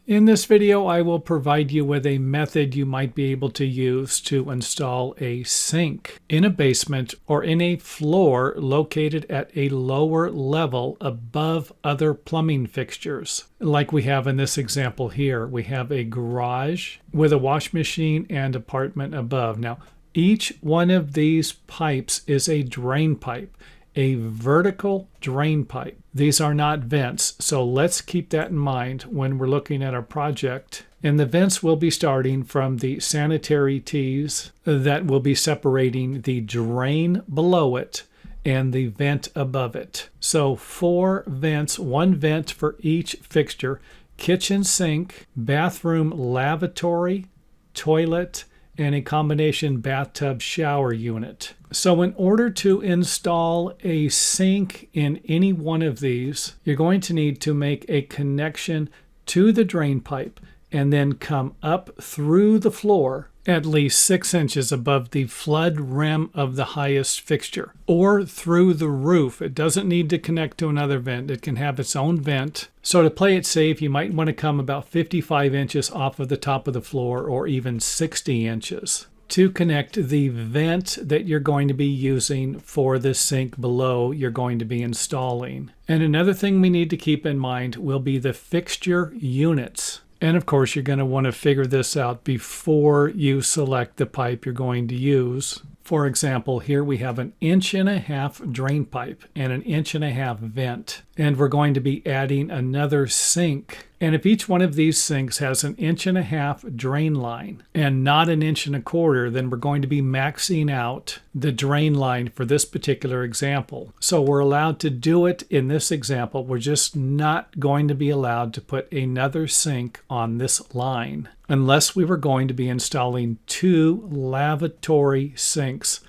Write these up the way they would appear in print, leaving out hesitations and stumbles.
In this video, I will provide you with a method you might be able to use to install a sink in a basement or in a floor located at a lower level above other plumbing fixtures. Like we have in this example here, we have a garage with a wash machine and apartment above. Now, each one of these pipes is a drain pipe, a vertical drain pipe. These are not vents, so let's keep that in mind when we're looking at our project. And the vents will be starting from the sanitary tees that will be separating the drain below it and the vent above it. So 4 vents, 1 vent for each fixture: kitchen sink, bathroom lavatory, toilet, and a combination bathtub shower unit. So in order to install a sink in any one of these, you're going to need to make a connection to the drain pipe and then come up through the floor at least 6 inches above the flood rim of the highest fixture, or through the roof. It doesn't need to connect to another vent. It can have its own vent. So to play it safe, you might want to come about 55 inches off of the top of the floor, or even 60 inches. To connect the vent that you're going to be using for the sink below you're going to be installing. And another thing we need to keep in mind will be the fixture units. And of course, you're going to want to figure this out before you select the pipe you're going to use. For example, here we have an 1.5 inch drain pipe and an 1.5 inch vent. And we're going to be adding another sink. And if each one of these sinks has an 1.5 inch drain line and not an 1.25 inch, then we're going to be maxing out the drain line for this particular example. So we're allowed to do it in this example. We're just not going to be allowed to put another sink on this line unless we were going to be installing 2 lavatory sinks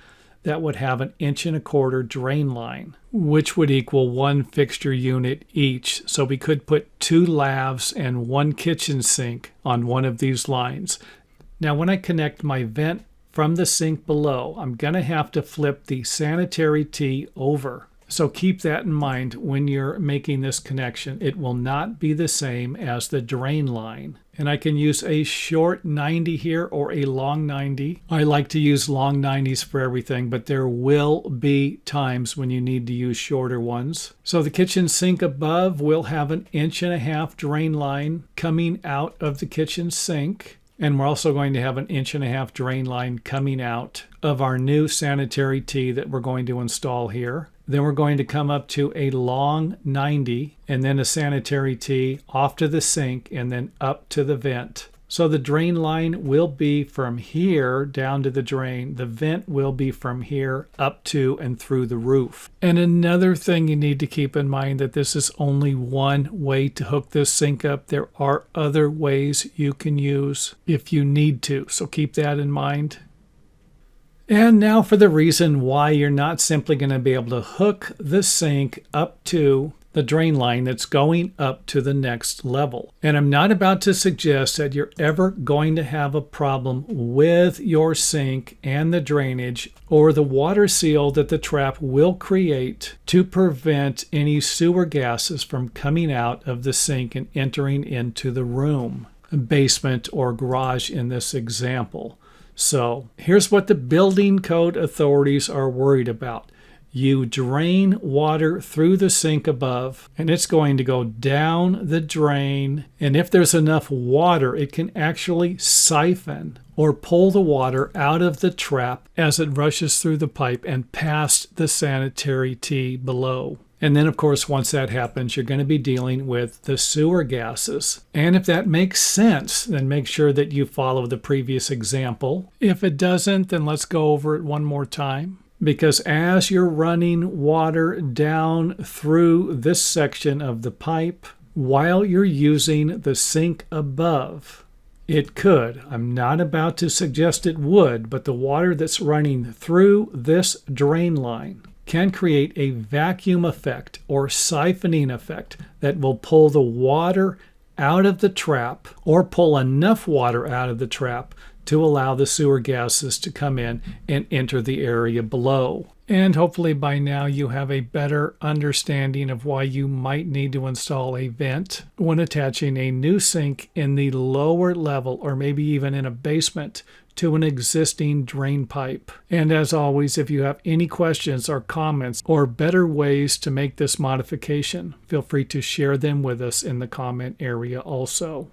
that would have an 1.25 inch drain line, which would equal 1 fixture unit each. So we could put 2 lavs and 1 kitchen sink on one of these lines. Now, when I connect my vent from the sink below, I'm going to have to flip the sanitary tee over. So keep that in mind when you're making this connection. It will not be the same as the drain line. And I can use a short 90 here or a long 90. I like to use long 90s for everything, but there will be times when you need to use shorter ones. So the kitchen sink above will have an 1.5 inch drain line coming out of the kitchen sink. And we're also going to have an 1.5 inch drain line coming out of our new sanitary tee that we're going to install here. Then we're going to come up to a long 90 and then a sanitary tee off to the sink and then up to the vent. So the drain line will be from here down to the drain. The vent will be from here up to and through the roof. And another thing you need to keep in mind that this is only one way to hook this sink up. There are other ways you can use if you need to. So keep that in mind. And now for the reason why you're not simply going to be able to hook the sink up to the drain line that's going up to the next level. And I'm not about to suggest that you're ever going to have a problem with your sink and the drainage or the water seal that the trap will create to prevent any sewer gases from coming out of the sink and entering into the room, basement, or garage in this example. So here's what the building code authorities are worried about. You drain water through the sink above, and it's going to go down the drain. And if there's enough water, it can actually siphon or pull the water out of the trap as it rushes through the pipe and past the sanitary tee below. And then, of course, once that happens, you're going to be dealing with the sewer gases. And if that makes sense, then make sure that you follow the previous example. If it doesn't, then let's go over it one more time. Because as you're running water down through this section of the pipe, while you're using the sink above, it could, I'm not about to suggest it would, but the water that's running through this drain line can create a vacuum effect or siphoning effect that will pull the water out of the trap or pull enough water out of the trap to allow the sewer gases to come in and enter the area below. And hopefully by now you have a better understanding of why you might need to install a vent when attaching a new sink in the lower level, or maybe even in a basement, to an existing drain pipe. And as always, if you have any questions or comments or better ways to make this modification, feel free to share them with us in the comment area also.